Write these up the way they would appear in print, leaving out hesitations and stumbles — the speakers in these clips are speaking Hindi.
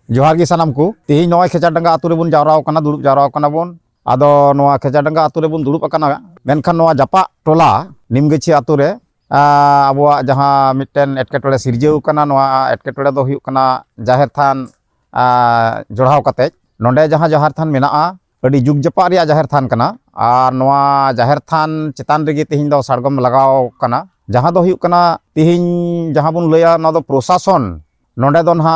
जोहार गी सानाम को तेही नॉय खेचाडंगा आतु रेबुन जावराव कना दुड़ुब जावराव कना बोन आदो नोआ खेचाडंगा आतु रेबुन दुड़ुब अकना मेनखान नोआ जापा टोला निमगेछि आतु रे आबोआ जहां मिटन एटकेटोड़े सिरजेउ कना नोआ एटकेटोड़े दो हुयुग कना जाहेर थान जोड़ाव कते नोंडे जहां जाहेर थान मेनाआ अडी जुग जपा रिया जाहेर थान कना आर नोआ जाहेर थान चितान रेगे तेहिं दो साड़गम लगाव कना जहां दो हुयुग कना तेहिं जहां बुन लैया नोआ दो प्रशासन नोंडे दो ना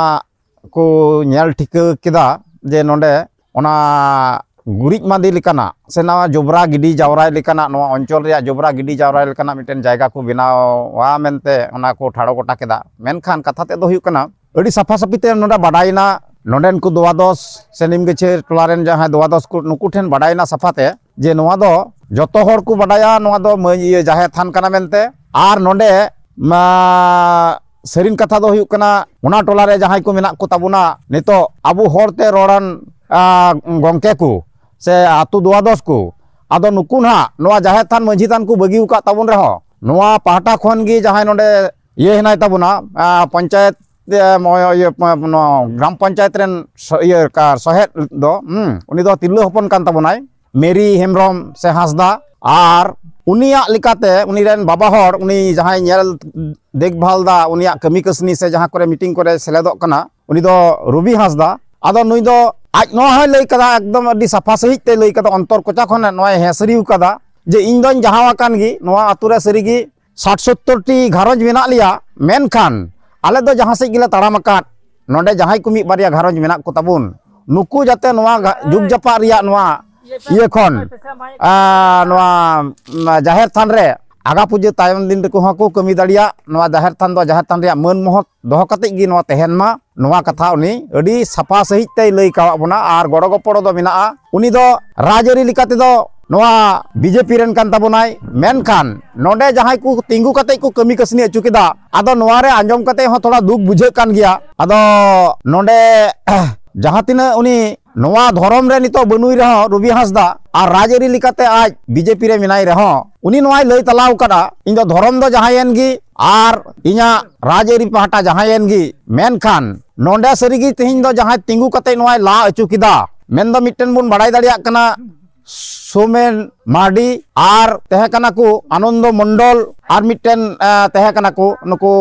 को नेल ठिका केदा जे नोंडे ओना गुरिज मादी लेकाना से नवा जोबरा गिडी जावराय लेकाना नवा अंचल रिया जोबरा गिडी जावराय लेकाना मिटेन जायगा को बनावा मेनते ओना को ठाड़ो गोटा केदा मेनखान कथा ते दो हुयुग कना अडी साफा साफीते नोंडे बाडायना नोंडेन को दुआदस से निमगेछे टोलारेन जहां दुआदस को नुकु ठेन बाडायना साफाते जे नवा दो जतो हर को बाडाया नवा दो जाहेर थान कना मेनते आर नोंडे सेरिन कथा दो हुयुग कना उना टोलारे जहां को मेना को ताबुना नितो आबु होरते रोड़ान गंके को से आतु दुआदस को आदो नुकु ना नोआ जाहेर थान माझी थान को बगी उका ताबुन रहो नोआ पाहटा खन गी जहां नोंडे ये हेनाय ताबुना पंचायत ग्राम पंचायत रेन ये का सहेद दो उनी दो तिरलो हपन कान ताबुनाय मेरी हेमब्रम से हासदा आर उनिया लिकाते उनी रेन बाबा हर उनी जहां नेल देखभाल दा उनिया कमी कसनी से जहां करे मीटिंग करे सेलेदो कना उनी दो रुबी हासदा आदो नुई दो आज नोहा लई कदा एकदम अडी साफा सहित ते लई कदा अंतर कोचा खन नोय हेसरिउ कदा जे इन दोन जहां वाकान गी नोआ आतुरे सरीगी 60-70 टी घारंज मेना लिया मेनखान आले दो जहां से गिला ताड़ाम अकात नोंडे जहां को मी बारिया घारंज मेना को ताबुन नुकु जाते नोआ जुग जपा रिया नोआ ये खन नोआ जाहेर थान रे आगा पूजे तायम दिन को हको कमी दाड़िया नोआ जाहेर थान रे मन मोहत दोह कते गी नोआ तहेन मा नोआ कथा उनी अडी साफा सहित ते लई कावा बना आर गड़ो गपड़ो दो मेना उनी दो राजरी लिकाते दो नोआ बीजेपी रेन कान ताबुनाय मेनखान नोंडे जहां को तिंगु कते को कमी कसनी अचु केदा आदो नोआ रे आंजम कते हो थोड़ा दुख बुझे कान गया आदो नोंडे जहां तिना उनी नोआ धरम रे नितो बनुई रहो रुबी हासदा और राजरी लिकाते आज बीजेपी रे मिनाई रहो उनी नोआय लई तलाव कदा इन दो धरम दो जहां एनगी आर इना राजरी पाहटा जहां एनगी मेनखान नोंडे सरीगी तिहिं दो जहां तिंगु कते नोआय ला अचु किदा मेन दो मिटन बुन बाड़ाय दाड़िया कना सोमेन मार्डी आर तहे कना को आनंद मंडल आर मिटन तहे कना को नुको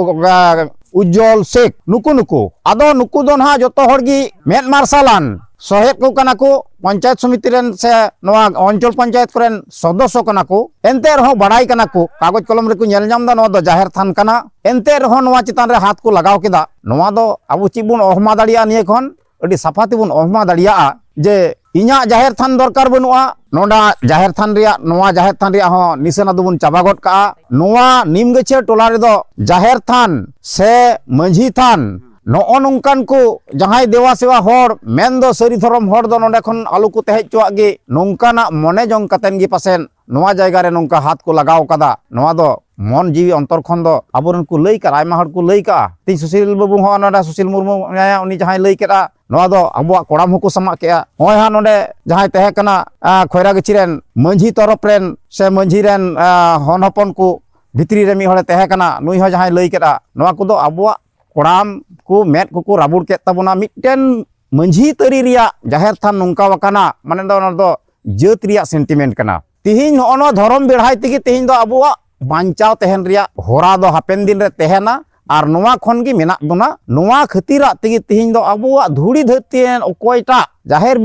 उज्जवल शेख नुकु नुकु आदो नुकु दो ना जतो हरगी मेद मार्शालान सहेद को कना को पंचायत समिति रेन से नोआ अंचल पंचायत कोरेन सदस्य कना को एनते रहो बाड़ाय कना को कागज कलम रे को नेल जाम दा नोआ दो जाहेर थान कना एनते रहो नोआ चितान रे हाथ को लगाव केदा नोआ दो आबु चिबुन अहमा दाड़िया निये खन अडी साफा तिबुन अहमा दाड़िया जे इना जाहेर थान दरकार बनुआ नोंडा जाहेर थान रिया नोआ जाहेर थान रिया हो निशाना दुबुन चाबा गद का नोआ निमगेछे टोला रे दो जाहेर थान से माझी थान नो नोंकान को जहां देवा सेवा हर मेन दो सरी धरम हर दो नोंडे खन आलू को तहे चुआ गे नोंकाना मने जंग कतेन गी पासेन नोआ जायगा रे नोंका हाथ को लगाव कदा नोआ दो मन जीवी अंतर खन दो आबोरन को लई का आयमा हर को लई का ती सुशील बाबू हो नोडा सुशील मुर्मू या उनी जहां लई केदा नोआ दो अबुआ कोड़ाम हको समा केया होय हा नोडे जहां तहे कना खयरा गचिरेन मंझी तरफ रेन से मंझी रेन हन हपन को भितरी रे मी हले तहे कना नुई हो जहां लई केदा नोआ को दो अबुआ कोड़ाम को मेट को राबुड़ के ताबुना मिटन मंझी तरी रिया जाहेर थान नोंका वकाना माने दो जात रिया सेंटिमेंट कना तिहिन नो धरम बेढ़ाई तिगी तिहिन दो अबुआ बांचाव तहन रिया होरा दो हापेन दिन रे तहना और नोआ खन गी मेना बोना नोआ खतीरा तिगी तिहिन दो अबुआ धूड़ी धरतीन ओकोयटा जाहेर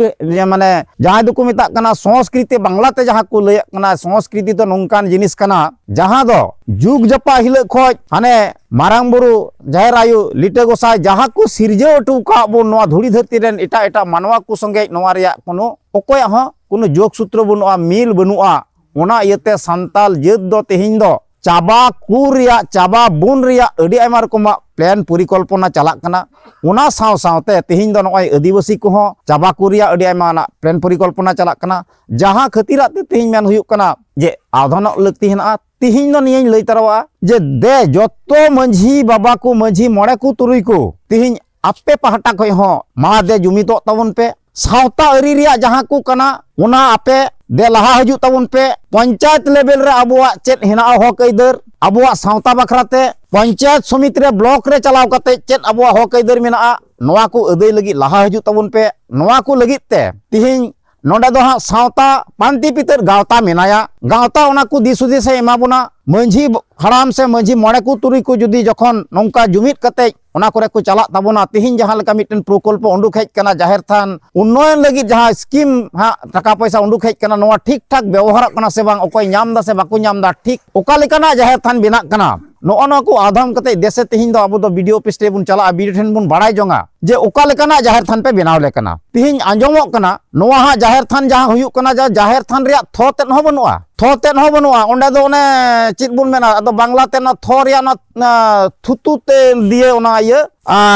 माने जहां दो को मेता कना संस्कृति बांग्लाते जहां को लय कना संस्कृति तो नोंकान जिनिस कना जहां दो जुग जपा हिल खोज हाने मारांग बुरु जाहेर आयु लिटे गोसाई जहां को सिरजे अटू का बो नोआ धूड़ी धरती रेन एटा एटा मानवा को संगे नोआ रिया कोनो ओकोय ह कोनो जोग सूत्र बनुआ मिल बनुआ ओना इयते संताल जेद दो तेहिं दो चाबा कुरिया चाबा बुन रिया अडी आयमा रकमा प्लान परिकल्पना चलाक कना ओना साव सावते तेहिं दो नोय आदिवासी को हो चाबा कुरिया अडी आयमा ना प्लान परिकल्पना चलाक कना जहां खतीरा ते तेहिं मेन हुयुक कना जे आधन लक्ति हेना तेहिं दो नियन लई तरवा जे दे जतो मंझी बाबा को मंझी मोड़े को तुरुई को तेहिं आपे पहाटा खय हो मा दे जुमितो ताबुन पे सावता अरी रिया जहां को कना ओना आपे दे लहा हजू ताबुन पे पंचायत लेवल रे अबुआ चेत हेना हक अइदर अबुआ सावता बखराते पंचायत समिति रे ब्लॉक रे चलाव कते चेत अबुआ हक अइदर मेना नोआ को अदै लगी लाहा हजू तबुन पे नोआ को लगित ते तिहिं नोडे दो हाँ सावता पांति पितर गावता मेनाया गावता ओना को दिसुदिस ए एमाबोना मंझी हराम से मंझी मोड़े को तुरी को जुदी जखन नौका जुमित कते ओना करे को चला तबोना तिहिं जहां लेका मिटन प्रकल्प उंडुक हेज कना जाहिर थान उन्नयन लगी जहां स्कीम हाँ टाका पैसा उंडुक हेज कना नोआ ठीक ठाक व्यवहार कना से बांग ओकय नाम दा से बाकु नाम दा ठीक ओका लेकाना जाहिर थान बिना कना नोना को आधम कते देसे तिहिं दो अब दो वीडियो ऑफिस ते बुन चला वीडियो ठेन बुन बाड़ाय जोंगा जे ओका लेकाना जाहिर थान पे बनाव लेकना तिहिं आंजोमोक कना नोआ हा जाहिर थान जहां हुयुक कना जाहिर थान रिया थो तेन हो बनुआ थो तेन हो बनुआ ओंडे दो ओने चित बुन मेना अदो बांग्ला ते ना थो रिया ना थुतु ते दिए ओना ये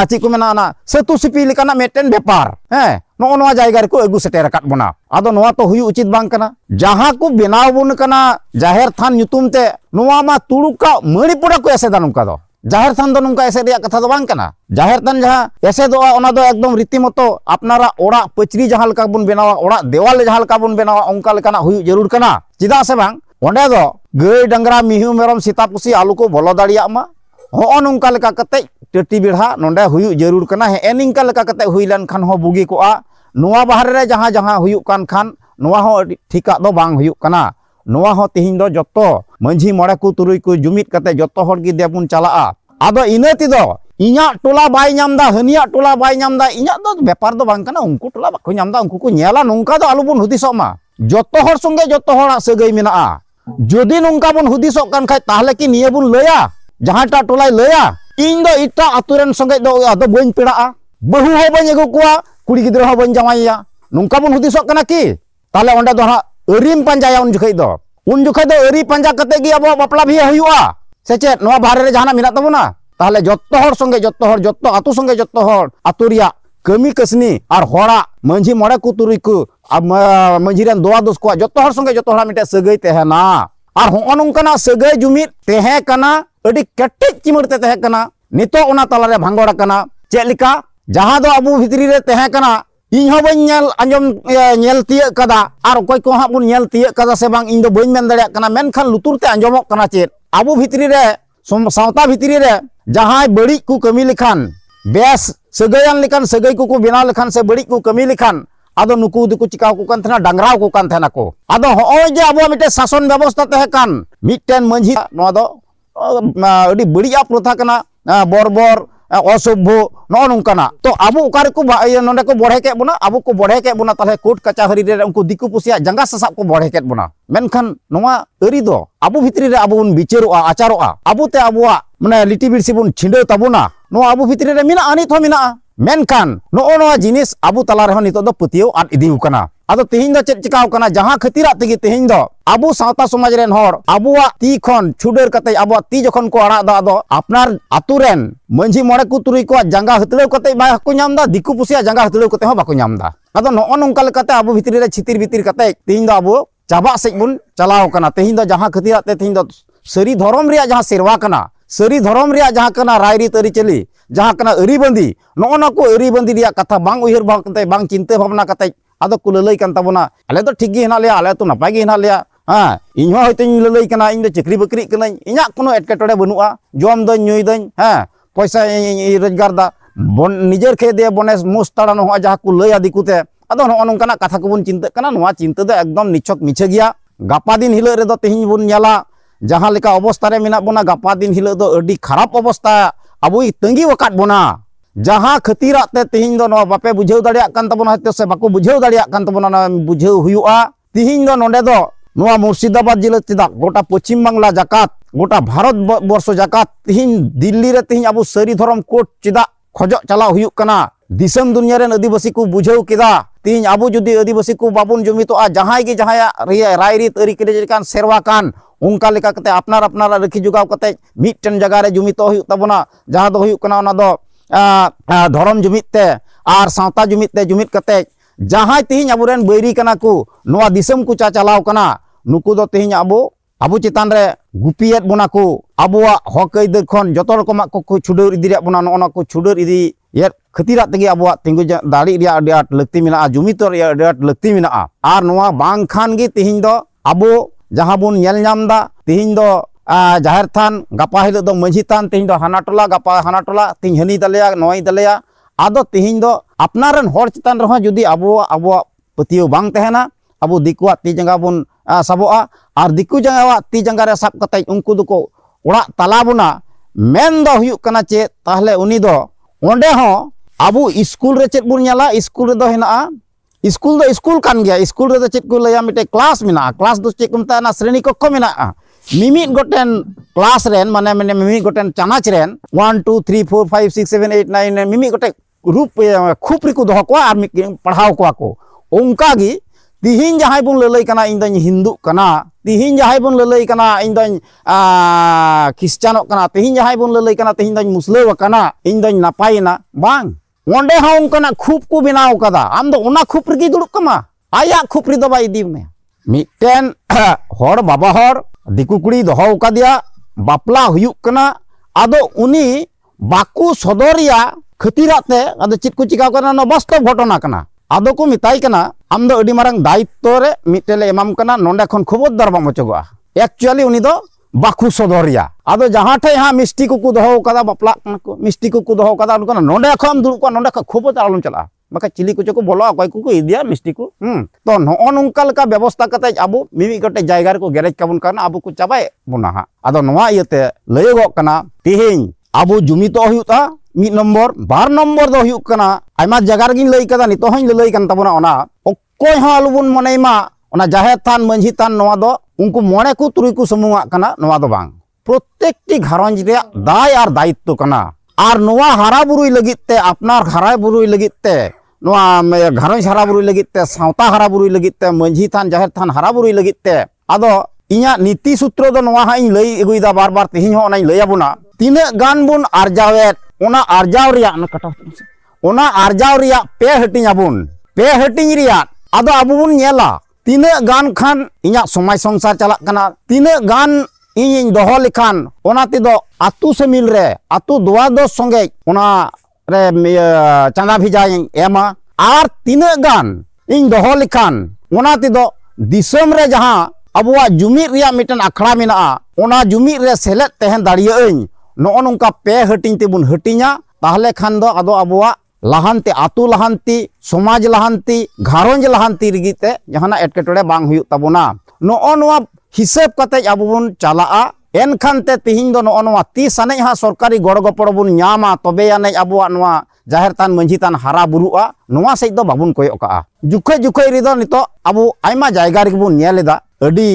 ची को मेना ना सेतु सिपी लेकाना मेटेन व्यापार हैं नोआ जायगा रे को अगु सेटेर काट बना आदो नोआ तो हुयु उचित बांग कना जहां को बनाव बुन कना जाहिर थान ᱧᱩᱛᱩᱢ ते नोआ मा तुड़ुका मणिपुरा को एसेदा नुका दो जाहिर थान दो नुका एसे रिया कथा दो बांग कना जाहिर थान जहां एसे दो ओना दो एकदम रीतिमतो अपनारा ओड़ा पचरी जहां लेका बुन बनावा ओड़ा देवाल जहां लेका बुन बनावा ओंका लेकाना हुयु जरूर कना चिदा से बांग ओंडे दो गई डंगरा मिहु मेरम सीता पुसी आलू को बोलो दाड़िया मा हो नुका लेका कते टटी बिढ़ा नोंडे हुयु जरूर कना हे एनिंका लेका कते हुई लन खान हो बुगी को आ नोआ बाहर रे जहां जहां हुयु कान खान नोआ हो ठीका दो बांग हुयु कना नोआ हो तिहिं दो जत्तो मंझी मोड़े को तुरुई को जुमित कते जत्तो हर गी देबुन चला आदो इनती दो इन्या टोला बाय नामदा हनिया टोला बाय नामदा इन्या दो व्यापार दो बांग कना उनको टोला बाको नामदा उनको को नेला नुका दो आलुबुन हुदिसो मा जत्तो हर संगे जत्तो हर सगई मेना जदि नुका बुन हुदिसो कान खाय ताहले कि निया बुन लया जहां टा टोलाय लया इन दो इटा अतुरेन संगे दो आदो बइन पेड़ा बहु हो बइन एगु कुआ कुड़ी गिद्रा हो बइन जमाइया नुका बुन हुदिसो कना कि ताले ओंडे दो हा अरिम पंजाया उन जुखै दो अरी पंजा कते गी अब बापला भी हुआ से चेत नोआ बाहर रे जहाना मिना तबुना ताहले जत्तो हर संगे जत्तो आतु संगे जत्तो हर आतु रिया कमी कसनी और होड़ा मंझी मोड़े को तुरुई को मंझी रेन दोआ दोस को जत्तो हर संगे जत्तो हर मिटे सगई तेहना और हो नोंकना सगई जुमित तेहे कना अडी कटेज चिमरते तेहे कना नितो ओना तला रे भांगोड़ कना चेलिका जहां दो अबु भितरी रे तेहे कना इन हो बन नेल अंजम नेल तिय कदा और कोई को हा बुन नेल तिय कदा से बांग इन दो बन मेन दड़िया कना मेनखान लुतुर ते अंजमोक कना चेत अबु भितरी रे सावता भितरी रे जहां बड़ी को कमी लिखान बेस सगयन लिखान सगय को बनाव लिखान से बड़ी को कमी लिखान आदो नुकु दुकु चिकाव को कान थना डांगराव को कान थना को आदो होय जे अबो मिटे शासन व्यवस्था तहे कान मिटन मंझी नो दो अडी बढ़िया प्रथा कना बरबर असभ्य नो नुकाना तो अबो उकारे को नोंडे को बढ़े के बुना अबो को बढ़े के बुना ताले कोर्ट कचहरी रे उनको दिकु पुसिया जंगा ससाब को बढ़े के बुना मेनखान नोआ अरी दो अबो भितरी रे अबो उन बिचारोआ आचारोआ अबो ते अबोआ माने लिटी बिरसी बुन छिंडे तबुना नो अबो भितरी रे मिना आनी थो मिना मेनखान नो जिनिस अबो तला रे नितो दो पतियो आद इदिउ कना आदो तिहिं दो चेत चिकाव कना जहां खतिरा तेगी तिहिं दो अबो सावता समाज रेन हर अबोआ ती खन छुडर कते अबो ती जखन को आड़ा दा आदो अपनार आतु रेन मंझी मोड़े को तुरुई को जंगा हतलेव कते बाको नामदा दिकु पुसिया जंगा हतलेव कते हो बाको नामदा आदो नो नोंका लेकाते अबो भितरी रे छितिर भितिर कते तिहिं दो अबो चाबा सेज बुन चलाव कना तिहिं दो जहां खतिरा ते तिहिं दो सरी धर्म रिया जहां सेरवा कना सरी धर्म रिया जहां कना रायरी तरी चली जहां कना अरी बंदी नो को अरी बंदी रिया कथा बांग उहिर बांग कते बांग चिंता भावना कते आदो को ललई कान तबना आले तो ठीक गे हिना लिया आले तो नपाय गे हिना लिया हाँ इन हो होयतो ललई कना इन दो चक्री बकरी कना इना कोनो एटकेटोड़े बनुआ जम दन नुई दन हाँ पैसा रोजगार दा निजेर खे दे बने मुस्ताड़ा नो जहां को लया दिकुते आदो नो नोंकाना कथा को बुन चिंता कना नोआ चिंता दो एकदम निछक मिछे गया गापा दिन हिलो रे दो तेहिं बुन नेला जहां लेका अवस्था रे मेना बोना गापा दिन हिलो दो अडी खराब अवस्था अबो तंगी वकाट बोना जहां खतीरा ते तिहिं दो नो बापे बुझेव दाड़िया कान तबोना हते से बाको बुझेव दाड़िया कान तबोना ना बुझेव हुयुआ तिहिं दो नोंडे दो नोआ मुर्शिदाबाद जिला चिदा गोटा पश्चिम बांग्ला जाकात गोटा भारत वर्ष जाकात तिहिं दिल्ली रे तिहिं अबो सरी धर्म कोर्ट चिदा खोजो चला हुयुक कना दिसम दुनिया रेन आदिवासी को बुझेव केदा तिहिं अबो जुदी आदिवासी को बाबुन जुमितोआ जहां गे जहां रायरीत अरी केले कान सेरवा कान उनका लेका कते अपनार अपनार रखी जुगाव कते मिटन जगह रे जुमितो हुयुक तबोना जहां दो हुयुक कना ओना दो धर्म जुमिते और सावता जुमिते जुमित कते जहां तिहिं अबोरेन बैरी कना को नोआ दिसम को चलाव कना नुकु दो तिहिं अबो चितान रे गुपियत बोना को अबोआ हक अइदार खन जतो रकमा को छुडर इदि रे बोना नो को छुडर इदि ये खतिरा तेगे अबोआ तिंगु दाड़ी रे अडी आट लक्ति मिना जुमितो रे अडी आट लक्ति मिना और नोआ बांग खान गे तिहिं दो अबो जहां बुन नेल नामदा तिहिं दो जाहिर थान गपा हिलो दो मंझी थान तिहिं दो हाना टोला गपा हाना टोला तिहिं हनी दलेया नोई दलेया ado tihin do apnaran hor chitan rehon judi abo petiau bang tehena abu dikuat ti jangga bun saboa ar diku jangga ti jangga re sab katay unku duko orak talabuna men do huyuk kana che tahle uni do onde ho abu school re chet bun nyala school re do hena school do school kan gya school re do chet ku laya mite kelas mina kelas do chet kumta na sreni kokko mina mimit goten kelas ren mane mimit goten chanach ren 1 2 3 4 5 6 7 8 9 mimit goten rup khupri ku doho ko ar padhaw ko ko ongka gi tihin jahai bun lelai kana ing dony hindu kana tihin jahai bun lelai kana ing dony kristianok kana tihin jahai bun lelai kana tihin dony muslim kana ing dony napayna bang onde ha ongkana khup ku binaw kada am do ona khup rigi duluk kama aya khup ri do bai idi me mitten hor baba hor diku kuri doho kadia bapla huyuk kana ado uni baku sodoria khatirate ado chit ku chika kana no bastob ghotona kana ado ko mitai kana am do adi marang daitto re mitele emam kana nonde khon khobordar bam ochogoa actually uni do baku sodoria ado jaha thai ha misti ku doho kada bapla kana ko misti ku doho kada kana nonde khom duluk ko nonde khobordar alum chala maka chili ku choko bolo akoy ku idia misti ku to no onungka leka ব্যবস্থা kate abu mimi gote jaiga re ko garage kabun kana abu ku cabai buna ha ado noa iete layogok kana tihin abu jumito huyuta mid nomor bar nomor do huyuk kana aima jagar gin lay kada nito hoin lay kan tabuna ona okoy ha alubun moneima ona jaher than manjhi than noa do unku mone ku turui ku samunga kana noa do bang prottekti gharonj re dai ar daitto kana ar noa hara burui lagit te apnar hara burui lagit te noa gharonj hara burui lagit te sauta hara burui lagit te manjhi than jaher than hara burui lagit te ado inya niti sutro do noa ha ing lay eguida bar bar tihin ho ona lay abuna tine gan bun arjawet ona arjaw riya na kata ona arjaw riya pe hating abun pe hating riya ado abu bun nyela tine gan khan inya somay songsa chalak kana tine gan ᱤᱧ ᱫᱚᱦᱚ ᱞᱮᱠᱷᱟᱱ ᱚᱱᱟ ᱛᱮᱫᱚ ᱟᱛᱩ ᱥᱮᱢᱤᱞ ᱨᱮ ᱟᱛᱩ ᱫᱩᱣᱟᱫᱚ ᱥᱚᱸᱜᱮ ᱚᱱᱟ ᱨᱮ ᱪᱟᱸᱫᱟ ᱵᱷᱮᱡᱟᱧ ᱮᱢᱟ ᱟᱨ ᱛᱤᱱᱟᱹᱜ ᱜᱟᱱ ᱤᱧ ᱫᱚᱦᱚ ᱞᱮᱠᱷᱟᱱ ᱚᱱᱟ ᱛᱮᱫᱚ ᱫᱤᱥᱚᱢ ᱨᱮ ᱡᱟᱦᱟᱸ ᱟᱵᱚᱣᱟᱜ ᱡᱩᱢᱤᱫ ᱨᱮᱭᱟᱜ ᱢᱤᱫᱴᱮᱱ ᱟᱠᱷᱲᱟ ᱢᱮᱱᱟᱜᱼᱟ ᱚᱱᱟ ᱡᱩᱢᱤᱫ ᱨᱮ ᱥᱮᱞᱮᱫ ᱛᱟᱦᱮᱸ ᱫᱟᱲᱮᱭᱟᱜᱼᱟᱹᱧ ᱱᱚᱜᱼᱚ ᱱᱚᱝᱠᱟ ᱯᱮ ᱦᱟᱹᱴᱤᱧ ᱛᱮᱵᱚᱱ ᱦᱟᱹᱴᱤᱧᱟ ᱛᱟᱦᱞᱮ ᱠᱷᱟᱱ ᱫᱚ ᱟᱫᱚ ᱟᱵᱚᱣᱟᱜ लाहांती आतु लाहांती समाज लाहांती घारोंज लाहांती रिगिते जहाना एटकेटोड़े बांग हुयुग ताबोना नोओ नोआ हिसाब कते आबो बुन चलाआ एनखान ते तिहिं दो नोओ नोआ ती साने हा सरकारी गड़ गपड़ बुन ᱧᱟᱢᱟ तबे याने आबोआ नोआ जाहेर तान मंझी तान हारा बुरुआ नोआ सेज दो बाबुन कोयक काआ जुखे जुखे रिदो नितो आबो आयमा जायगा रे बुन नेलेदा अडी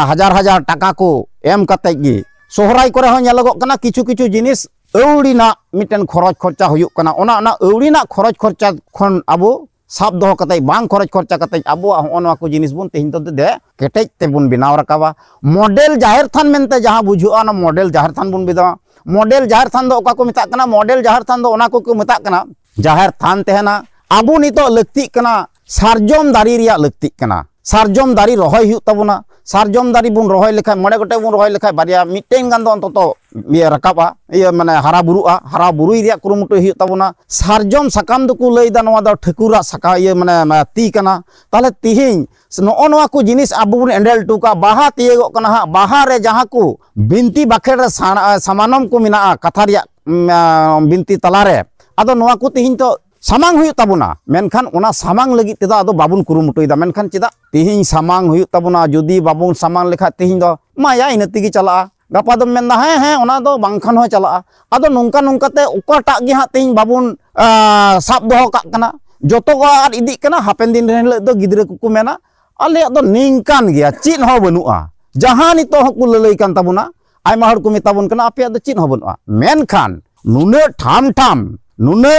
हजार हजार टाका को एम कते गी सोहराय करे हो नेलगो कना किछु किछु जिनिस अवड़ीना मिटन खरच खर्चा हुयुग कना ओना अवड़ीना खरच खर्चा खन आबो साब दो कते बांग खरच खर्चा कते आबो होनवा को जिनिस बुन तिहिं तो दे केटेज ते बुन बिनाव रकाबा मॉडल जाहिर थान मेनते जहां बुझुआ ना मॉडल जाहिर थान बुन बिदा मॉडल जाहिर थान दो ओका को मिता कना मॉडल जाहिर थान दो ओना को मिता कना जाहिर थान तेहना आबो नितो लक्ति कना सारजम दारी रिया लक्ति कना सारजम दारी रहोय हुयुग ताबोना सारजम दारी बुन रहोय लेखा मणे गोटे बुन रहोय लेखा बारिया मिटेन गान दो अंततो रकाबा माने हारा बुरुई रिया कुरुमुटु हुयुग ताबोना सारजम साकाम दो को लैदा नोआ दो ठकुरा साका माने ती कना ताले तिहिं नोओ नोआ को जिनिस आबो बुन एंडल टुका बाहा तियगो कना हा बाहा रे जहां को बिनती बाखेड़ रे समानम को मिना कथा रिया बिनती तलारे आदो नोआ को तिहिं तो सामांग हुयुग ताबोना मेनखान ओना सामांग लगी तेदा आदो बाबुन कुरुमुटुइदा मेनखान चेदा तिहिं सामांग हुयुग ताबोना जुदी बाबुन सामांग लेखा तिहिं दो माया इन तिगी चला गपा दो मेनदा हे ओना दो बांखान हो चला आदो नोंका नोंकाते ओकाटा गे हा तिहिं बाबुन साब दोहो काग कना जतो को आर इदी कना हापेन दिन रे दो गिदरे को मेना आले दो निंकान गया चिन हो बनुआ जहां नितो हकु ललई कान ताबोना आयमा हड़ को मेताबोन कना आपे दो चिन हो बनुआ मेनखान नुने ठाम ठाम नुने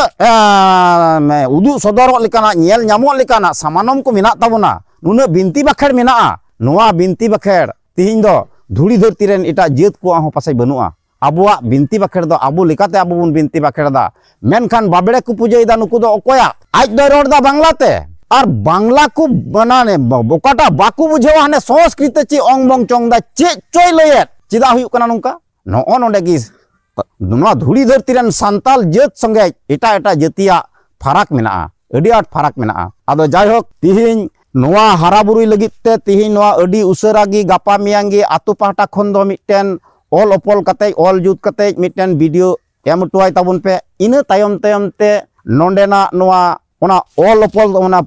उदु सदर लेकाना नेल ᱧᱟᱢᱚᱜ लेकाना सामानम को मिना ताबोना नुने बिनती बाखेड़ मिना नोआ बिनती बाखेड़ तिहिं दो धुड़ी धरती रेन एटा जेत को हो पासे बनुआ आबुआ बिनती बाखेड़ दो आबु लेकाते आबु बुन बिनती बाखेड़दा मेनखान बाबड़े को पूजैदा नुकु दो ओकोया आज दो रोडदा बांग्लाते और बांग्ला को बनाने बोकाटा बाकु बुझेवा हने संस्कृत ची ओंग बंग चोंगदा चे चोय लयet चिदा हुयुग कना नुंका नो नोंडे गी नोआ धुड़ी धरती रेन सांताल जेत संगे एटा एटा जतिया फरक मेना अडी आट फरक मेना आदो जायहोक तिहिं नोआ हारा बुरुई लगित ते तिहिं नोआ अडी उसरा गी गापा मियांगी आतु पाहटा खन दो मिटन ऑल ओपल कते ऑल जुत कते मिटन वीडियो एम टुआय ताबुन पे इन तायम तायम ते nondena noa ona all opol ona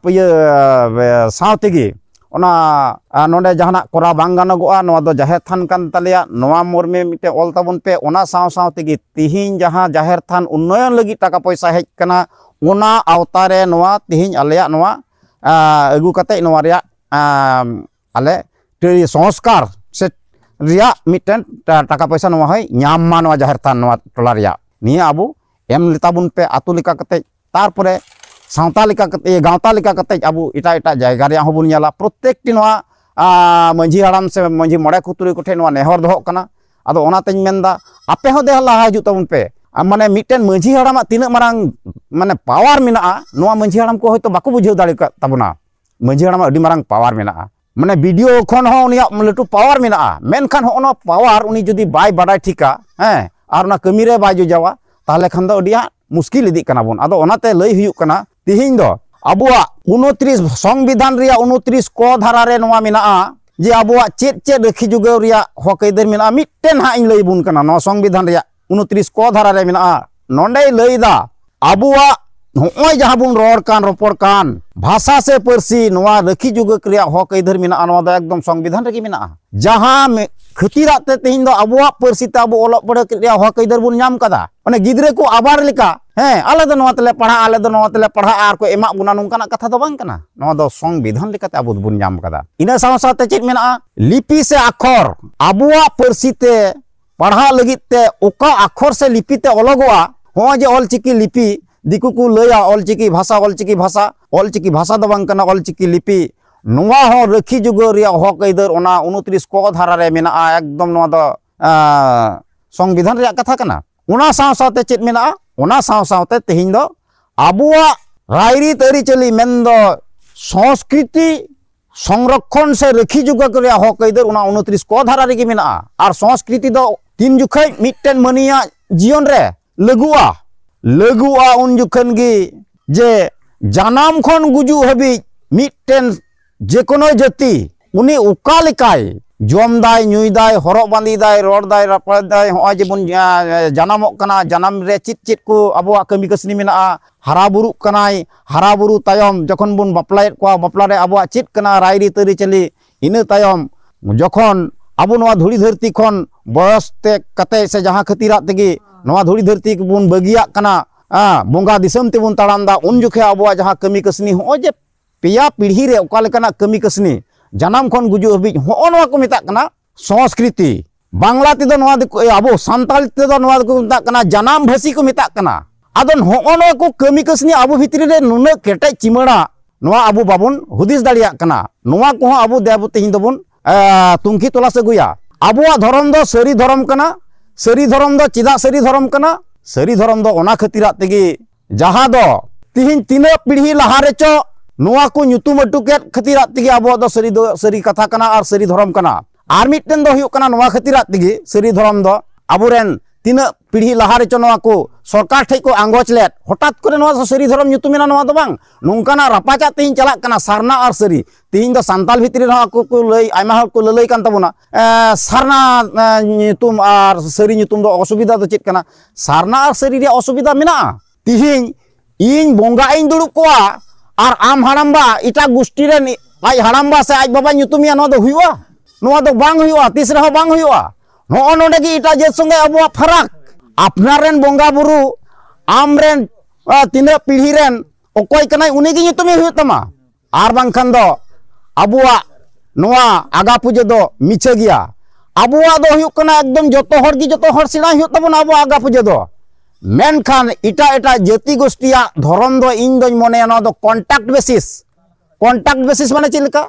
saw tegi ona nonde jahana kora bang ganogoa noa do jaher than kan taleya noa morme mite ol tabon pe ona saw tegi tihin jaha jaher than unnoyon lagi taka poisa hej kana ona awtare noa tihin aleya noa agu kate noa ria ale teri sanskar se ria miten taka poisa noa hoy nyamma noa jaher than noa tola ria niya abu em litabun pe atu lika kate tarpore Santa lika kate gauta lika kate abu ita jaga ria hobun nyala protekti noa manji haram se manji mode kuturi kote noa nehor dohok kana ado ona teñ menda ape ho deh laha hiju tabun pe mane miten manji haram tina marang mane power menaa noa manji haram ko hoyto bako bujhew dare tabuna manji haram adi marang power menaa mane video khon ho unia letu power menaa menkan ho ono power uni jodi bai badai thika ar ona kami re bai jojawa tahle khan do dia muskil idik kana bon ado onate lay huyuk kana tihin do abuwa 29 সংবিধান Riya 29 ko dhara re noa menaa je abuwa chet rekhi juga ria hok aidar menaa mitten ha in lay bun kana no সংবিধান ria 29 ko dhara re menaa nonde lay da abuwa hoy jaha bun ror kan ropor kan bhasa se persi noa rekhi juga ria hok aidar menaa noa da ekdom সংবিধান regi menaa jaha khatirat te tihin do abuwa persi ta abu olok pade ria hok aidar bun nyam kada mane gidre ko abar lika ale do noa tele padha ale do noa tele padha ar ko emak buna nungkana katha do bang kana noa do সংবিধান lekate abu bun nyam kada ina saw te chet menaa lipi se akhor abuwa persi te padha lagit te oka akhor se lipi te ologoa ho je ol chiki lipi diku ku laya ol chiki bhasa do bang kana ol chiki lipi noa ho rekhi jugo ria hok aidar ona 29 ko dhara re menaa ekdom noa do সংবিধান ria katha kana ona saw te chet menaa ona saw te tehin do abuwa rairi tari chali mendo সংস্কৃতি সংরক্ষণ se rekhi juga ria hok aidar ona 29 ko dhara regi menaa ar সংস্কৃতি do tin jukhai mitten mania jion re lagua un jukhan gi je janam khon guju habi mitten je kono jati uni uka lekai jom dai nyui dai horok bandi dai ror dai rapad dai hoy je bun janamok kana janam re chit ko abuwa kami kasni menaa haraburu kanai haraburu tayom jokhon bun baplaet ko bapla re abuwa chit kana rairi tari chali ina tayom jokhon abu noa dhuri dharti khon boyos te kate se jaha khatirat tegi noa dhuri dharti bun bagiya kana bonga disam te bun taram da un jukhe abuwa jaha kami kasni hoy je peya pidhi re oka lekana kami kasni janam khon guju habi ho noa ko metak kana সংস্কৃতি bangla te do noa abu santal te do noa ko metak kana janam bhasi ko metak kana adon ho noa ko kami kasni abu bhitri re nuna kete chimara noa abu babun hudis dariya kana noa ko abu debu tehin dobun tungki tola seguya abuwa dhorom do sari dhorom kana sari dhorom do chida sari dhorom kana sari dhorom do ona khatirat tegi jaha do tihin tina pidhi lahare cho noa ko nyutum atuket khatirat tegi abuwa do sari katha kana ar sari dhorom kana ar mitten do huyuk kana noa khatirat tegi sari dhorom do aburen tina pidhi lahare cho noa ko सरकार ठेक को आंगोच लेट हठात करे नोआ सरी धरम nyutumena नोआ दो बांग नोंकाना रापाचा तीन चलाक कना सारना और सरी तीन दो सांताल भितरी रहा को लई आयमा हर को ललई कान तबोना सारना nyutum और सरी nyutum दो असुविधा दो चेत कना सारना और सरी रे असुविधा मेना तिहिं इन बोंगा इन दुड़ुब कोआ और आम हाड़ामबा इटा गुष्टी रे आई हाड़ामबा से आज बाबा nyutumia नोआ दो हुआ नोआ दो बांग हुआ तीसरा हो बांग हुआ नोआ नोडे की इटा जेत संगे अबुआ फरक आपनारेन बोंगा बुरु आमरेन तीना पीढ़ीरेन ओकोय कनाय उनी गी nyutume हुई तमा आर बांखान दो अबुआ नोआ आगा पुजे दो मिछे गिया अबुआ दो हुई कना एकदम जोतो हर गी जोतो हर सिना हुई तबन अबुआ आगा पुजे दो मेनखान इटा इटा जाति गोष्ठिया धरम दो इन दोñ मने ना दो कॉन्टैक्ट बेसिस माने चिलका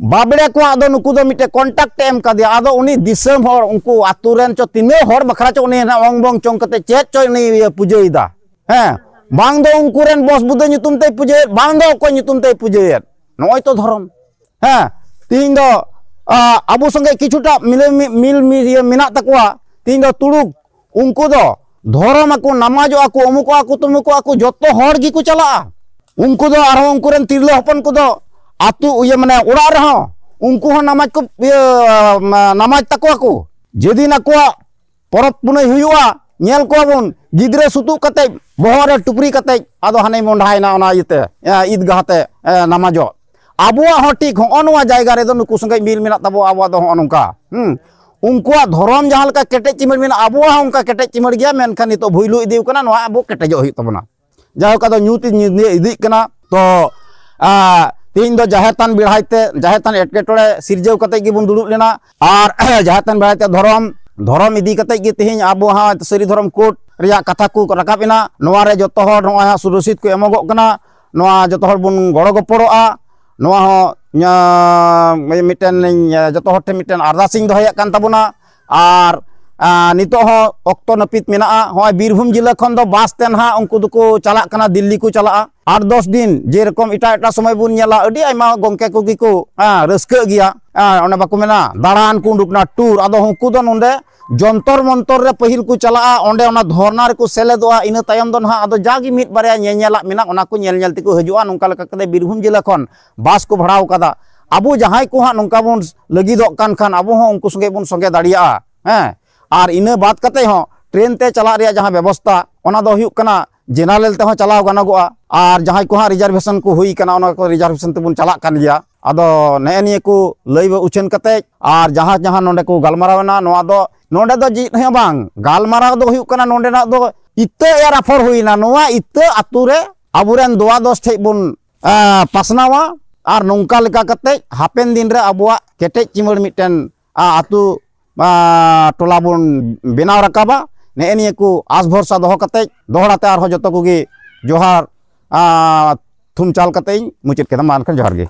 बाबड़े को आदो नुकु दो मिटे कॉन्टैक्ट एम का दिया आदो उनी दिसम हर उनको आतुरेन चो तिने हर बखरा चो उनी ना ओंग बोंग चोंग कते चेत चो नि पुजेइदा बांग दो उनको रेन बॉस बुद्ध nyutum ते पुजे बांग दो को nyutum ते पुजे नोय तो धरम तीन दो अबु संगे किछुटा मिल मेना तकवा तीन दो तुड़ुक उनको दो धरम को नमाजो को अमुको को तुमुको को जतो हर गी को चला उनको दो आरो उनको रेन तिरले हपन को दो आतु ये माने उड़ा रहा उनको हो नमाज को नमाज तकवा को जेदिन को परब पुनई हुआ नेल को बन गिद्रे सुतुक कते बोहर रे टुपरी कते आदो हाने मोंढायना ओना इते ईदगाह ते नामाजो आबुआ हो ठीक हो नोआ जायगा रे दो नुकु संगे मिल मेना तबो आबुआ दो नोंका उनकुआ धरम जहां लका केटे चिमड़ मेना आबुआ उनका केटे चिमड़ गया मेनखान नितो भुइलु इदिउ कना नोआ आबो केटेजो हुई तबना जाहो का दो न्यूति इदि कना तो तीन दो जाहेतान बिढ़ाइते जाहेतान एटकेटोड़े सिरजेव कते गी बुन दुड़ुब लेना और जाहेतान बिढ़ाइते धरम इदी कते गी तिहिं आबो हा सरी धरम कोट रिया कथा को राकाबिना नोआ रे जतो हर नोआ हा सुरक्षित को एमोगो कना नोआ जतो हर बुन गड़ो गपड़ोआ नोआ हो मिटेन जतो हर मिटेन अरदासिंग दोहया कान तबुना और नितो हो ऑक्टो नपित मेना होय बीरभूम जिला खन दो बास तेन हा उनको दुको चला कना दिल्ली को चला 8-10 दिन जे रकम इटा समय बुन नेला अडी आइमा गोंके को गिको रस्का गिया ओने बाको मेना दाड़ान को उडुकना टूर आदो हुकु दो नोंडे जंतर मंतर रे पहिल को चला ओंडे ओना धरना रे को सेलेदोआ इना तायम दो हा आदो जागी मिट बारे नेला मेना ओना को नेल तिको हजुआ नोंका लका कदे बीरभूम जिला खन बास को भाड़ाव कदा अबो जहाय को हा नोंका बुन लगिदो खान अबो हो उनको संगे बुन संगे दाड़िया और इना बात कते हो ट्रेन ते चला रे जहां व्यवस्था ओना दो हुयुक कना जेनारेल ते हो चलाव गानगोआ और जहां को हा रिजर्वेशन को हुई कना ओना को रिजर्वेशन ते बुन चला कान गया आदो ने निये को लई उछन कते और जहां जहां नोंडे को गालमारावना नोआ दो नोंडे दो जी हे बांग गालमाराव दो हुयुक कना नोंडे ना दो इत्ते एर अफर हुईना नोआ इत्ते अतु रे अबुरेन दोआ दोस ठे बुन पासनावा और नोंका लेका कते हापेन दिन रे अबुआ केटे चिमड़ मिटेन अतु टोला बुन बेनाव रकाबा ने निये को आस भरसा दोह कते दोहराते आर हो जतो को गे जोहार थुम चाल कते मुचित केदा मान खन जोहार गे।